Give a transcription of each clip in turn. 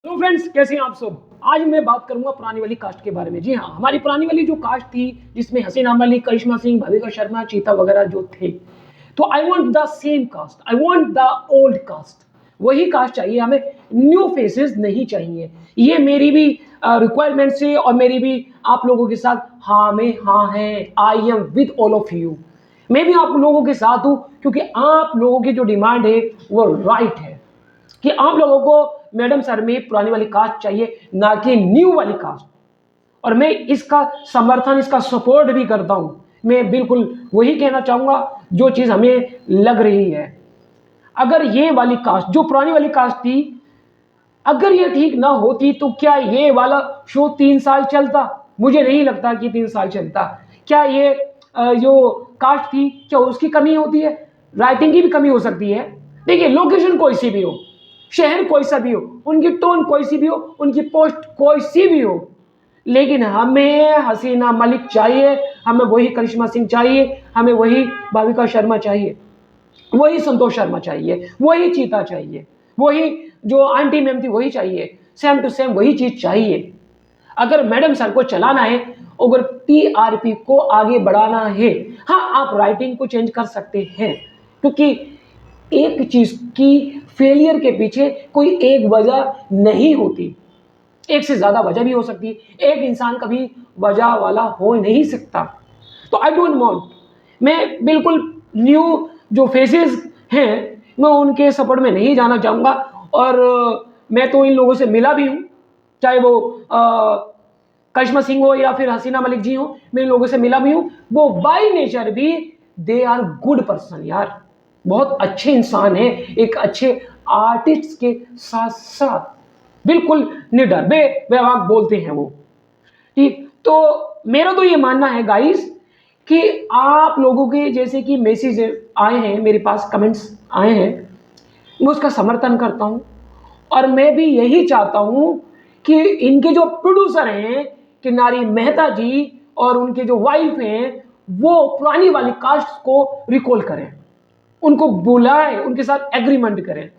तो फ्रेंड्स, कैसे हैं आप सब। आज मैं बात करूंगा पुरानी वाली कास्ट के बारे में। जी हाँ, हमारी पुरानी वाली जो कास्ट थी जिसमें हसीना मलिक, करिश्मा सिंह, भाविका शर्मा, चीता वगैरह जो थे, तो I want the same cast, I want the old cast. वही कास्ट चाहिए हमें, न्यू फेसेस नहीं चाहिए। ये मेरी भी रिक्वायरमेंट से और मेरी भी आप लोगों के साथ हाँ में हाँ है। I am with all of you. मैं भी आप लोगों के साथ हूं क्योंकि आप लोगों की जो डिमांड है वो राइट है कि आप लोगों को मैडम सर में पुरानी वाली कास्ट चाहिए, ना कि न्यू वाली कास्ट। और मैं इसका समर्थन, इसका सपोर्ट भी करता हूं। मैं बिल्कुल वही कहना चाहूंगा जो चीज हमें लग रही है। अगर ये वाली कास्ट, जो पुरानी वाली कास्ट थी, अगर ये ठीक ना होती तो क्या ये वाला शो 3 साल चलता? मुझे नहीं लगता कि 3 साल चलता। क्या ये जो कास्ट थी, क्या उसकी कमी होती है? राइटिंग की भी कमी हो सकती है। देखिए, लोकेशन कोई सी भी हो, शहर कोई सा भी हो, उनकी टोन कोई सी भी हो, उनकी पोस्ट कोई सी भी हो, लेकिन हमें हसीना मलिक चाहिए, हमें वही करिश्मा सिंह चाहिए, हमें वही भाविका शर्मा चाहिए, वही संतोष शर्मा चाहिए, वही चीता चाहिए, वही जो आंटी मैम थी वही चाहिए, सेम टू सेम वही चीज चाहिए। अगर मैडम सर को चलाना है, अगर टीआरपी को आगे बढ़ाना है, हाँ, आप राइटिंग को चेंज कर सकते हैं, क्योंकि एक चीज की फेलियर के पीछे कोई एक वजह नहीं होती, एक से ज्यादा वजह भी हो सकती है। एक इंसान कभी वजह वाला हो नहीं सकता। तो आई डोंट वांट, मैं बिल्कुल न्यू जो फेसेस हैं मैं उनके सपोर्ट में नहीं जाना चाहूंगा। और मैं तो इन लोगों से मिला भी हूं, चाहे वो करिश्मा सिंह हो या फिर हसीना मलिक जी हो, मैं इन लोगों से मिला भी हूं। वो बाय नेचर भी दे आर गुड पर्सन यार, बहुत अच्छे इंसान है, एक अच्छे आर्टिस्ट के साथ साथ बिल्कुल निडर बेबाक बोलते हैं वो। ठीक, तो मेरा तो ये मानना है गाइस कि आप लोगों के जैसे कि मैसेज आए हैं मेरे पास, कमेंट्स आए हैं, मैं उसका समर्थन करता हूं। और मैं भी यही चाहता हूं कि इनके जो प्रोड्यूसर हैं किनारी मेहता जी और उनके जो वाइफ हैं, वो पुरानी वाली कास्ट को रिकॉल करें, उनको बुलाएं, उनके साथ एग्रीमेंट करें,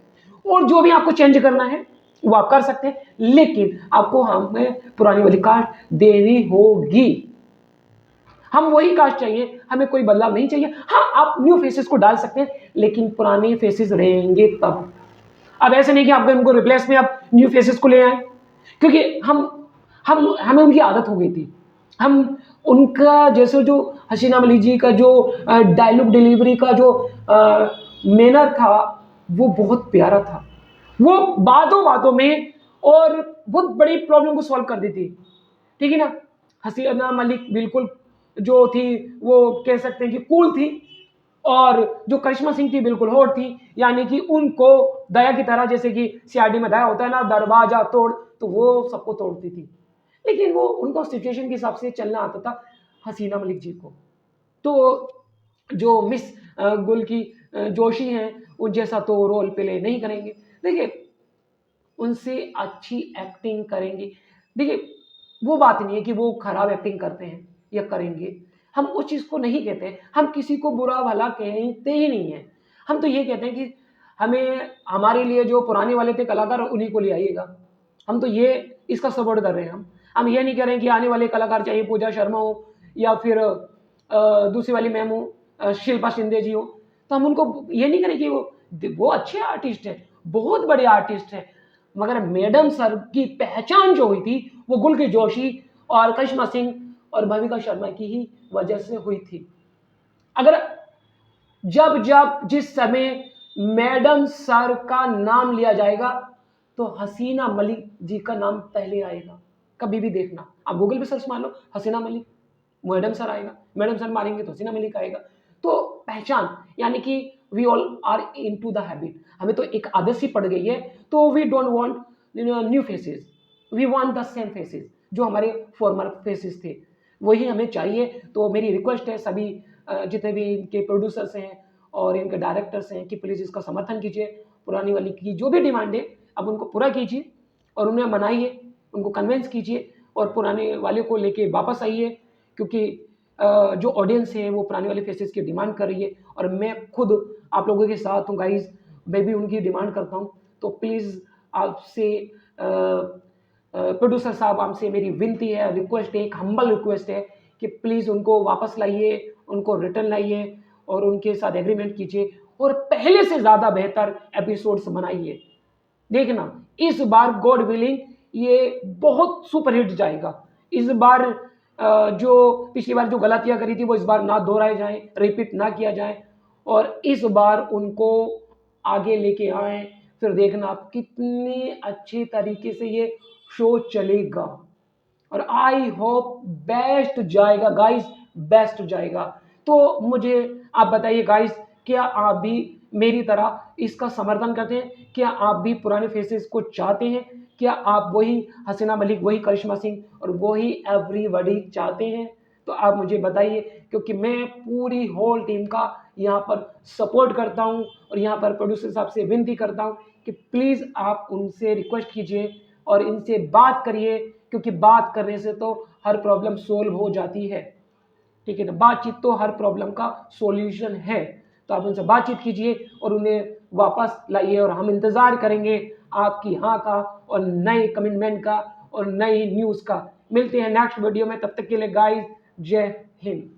और जो भी आपको चेंज करना है वो आप कर सकते हैं, लेकिन आपको हमें पुरानी वाली कास्ट देनी होगी। हम वही कास्ट चाहिए, हमें कोई बदलाव नहीं चाहिए। हाँ, आप न्यू फेसेस को डाल सकते हैं, लेकिन पुराने फेसेस रहेंगे तब। अब ऐसे नहीं कि आप उनको रिप्लेस में आप न्यू फेसेस को ले आए, क्योंकि हम हमें उनकी आदत हो गई थी। हम उनका जैसे जो हसीना मलिक जी का जो डायलॉग डिलीवरी का जो मैनर था, वो बहुत प्यारा था। वो बातों बातों में और बहुत बड़ी प्रॉब्लम को सॉल्व कर देती, ठीक है ना। हसीना मलिक बिल्कुल जो थी वो कह सकते हैं कि कूल थी, और जो करिश्मा सिंह थी बिल्कुल हॉट थी, यानी कि उनको दया की तरह, जैसे कि सीआईडी में दया होता है ना, दरवाजा तोड़, तो वो सबको तोड़ती थी। लेकिन वो उनको सिचुएशन के हिसाब से चलना आता था हसीना मलिक जी को। तो जो मिस गुल की जोशी हैं, उन जैसा तो रोल प्ले नहीं करेंगे। देखिए, उनसे अच्छी एक्टिंग करेंगे। देखिए, वो बात नहीं है कि वो खराब एक्टिंग करते हैं या करेंगे, हम उस चीज़ को नहीं कहते। हम किसी को बुरा भला कहते ही नहीं है। हम तो ये कहते हैं कि हमें, हमारे लिए जो पुराने वाले थे कलाकार, उन्हीं को ले आइएगा। हम तो ये इसका सपोर्ट कर रहे हैं। हम ये नहीं कह रहे हैं कि आने वाले कलाकार चाहिए पूजा शर्मा हो या फिर दूसरी वाली मैम हो, शिल्पा शिंदे जी हो। तो हम उनको ये नहीं करें कि वो अच्छे आर्टिस्ट हैं, बहुत बड़े आर्टिस्ट हैं, मगर मैडम सर की पहचान जो हुई थी वो गुलकी जोशी और करिश्मा सिंह और भाविका शर्मा की ही वजह से हुई थी। अगर जब जब जिस समय मैडम सर का नाम लिया जाएगा तो हसीना मलिक जी का नाम पहले आएगा। कभी भी देखना, आप गूगल पे सर्च मार लो हसीना मलिक, मैडम सर आएगा, मैडम सर मारेंगे तो हसीना मलिक आएगा। तो पहचान, यानी कि we all are into the habit, हमें तो एक आदत सी पड़ गई है। तो we don't want new faces, we want the same faces, जो हमारे फॉर्मर फेसेस थे वही हमें चाहिए। तो मेरी रिक्वेस्ट है सभी जितने भी इनके प्रोड्यूसर्स हैं और इनके डायरेक्टर्स हैं कि प्लीज़ इसका समर्थन कीजिए। पुरानी वाली की जो भी डिमांड है अब उनको पूरा कीजिए और उन्हें मनाइए, उनको कन्विंस कीजिए और पुराने वाले को लेके वापस आइए, क्योंकि जो ऑडियंस है वो पुराने वाले फेसेस की डिमांड कर रही है और मैं खुद आप लोगों के साथ हूँ गाइज, मैं भी उनकी डिमांड करता हूँ। तो प्लीज़ आपसे प्रोड्यूसर साहब आपसे मेरी विनती है, रिक्वेस्ट है, एक हम्बल रिक्वेस्ट है कि प्लीज़ उनको वापस लाइए, उनको रिटर्न लाइए और उनके साथ एग्रीमेंट कीजिए और पहले से ज़्यादा बेहतर एपिसोड्स बनाइए। देखना इस बार गॉड विलिंग ये बहुत सुपरहिट जाएगा। इस बार जो पिछली बार जो गलतियां करी थी वो इस बार ना दोहराए जाएं, रिपीट ना किया जाए और इस बार उनको आगे लेके आए। फिर देखना आप कितनी अच्छी तरीके से ये शो चलेगा और आई होप बेस्ट जाएगा गाइस, बेस्ट जाएगा। तो मुझे आप बताइए गाइस, क्या आप भी मेरी तरह इसका समर्थन करते हैं? क्या आप भी पुराने फेसेस को चाहते हैं? क्या आप वही हसीना मलिक, वही करिश्मा सिंह और वही एवरीबॉडी चाहते हैं? तो आप मुझे बताइए, क्योंकि मैं पूरी होल टीम का यहाँ पर सपोर्ट करता हूँ और यहाँ पर प्रोड्यूसर साहब से विनती करता हूँ कि प्लीज़ आप उनसे रिक्वेस्ट कीजिए और इनसे बात करिए, क्योंकि बात करने से तो हर प्रॉब्लम सोल्व हो जाती है। ठीक है ना, बातचीत तो हर प्रॉब्लम का सॉल्यूशन है। तो आप उनसे बातचीत कीजिए और उन्हें वापस लाइए और हम इंतज़ार करेंगे आपकी हाँ का और नए कमिटमेंट का और नई न्यूज़ का। मिलते हैं नेक्स्ट वीडियो में, तब तक के लिए गाइस जय हिंद।